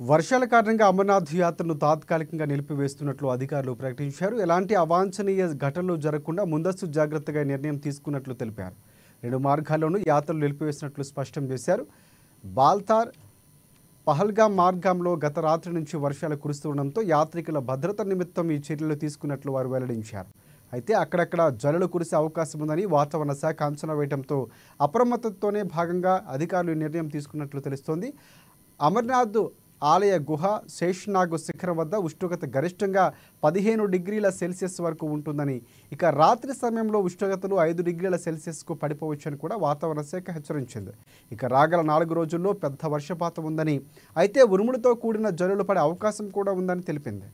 వర్షాల కారణంగా అమర్నాథ్ యాత్రను తాత్కాలికంగా నిలిపివేస్తున్నట్లు అధికారులు ప్రకటించారు. ఎలాంటి అవాంఛనీయ ఘటనలు జరగకుండా ముందస్తు జాగ్రత్తగా నిర్ణయం తీసుకున్నట్లు తెలిపారు. 2 మార్గాల్లోనూ యాత్రలు నిలిపివేసినట్లు స్పష్టం చేశారు. బాల్తార్, పహల్గామ్ మార్గంలో గత రాత్రి నుంచి వర్షాలు కురుస్తుండడంతో యాత్రికుల భద్రత నిమిత్తం ఈ చర్యలు తీసుకున్నట్లు వారు వెల్లడించారు. అయితే అక్కడక్కడ జల్లులు కురిసే అవకాశం ఉందని వాతావరణ శాఖ అంచనా వేయడంతో అప్రమత్తతోనే భాగంగా అధికారులు ఈ నిర్ణయం తీసుకున్నట్లు తెలుస్తోంది. అమర్నాథ్ ఆలయ గుహ శేషనాగ్ శిఖరం వద్ద ఉష్ణోగ్రత గరిష్టంగా 15 డిగ్రీల సెల్సియస్ వరకు ఉంటుందని, ఇక రాత్రి సమయంలో ఉష్ణోగ్రతలు 5 డిగ్రీల సెల్సియస్కు పడిపోవచ్చని కూడా వాతావరణ శాఖ హెచ్చరించింది. ఇక రాగల 4 రోజుల్లో పెద్ద వర్షపాతం ఉందని, అయితే ఉరుములతో కూడిన జల్లులు పడే అవకాశం కూడా ఉందని తెలిపింది.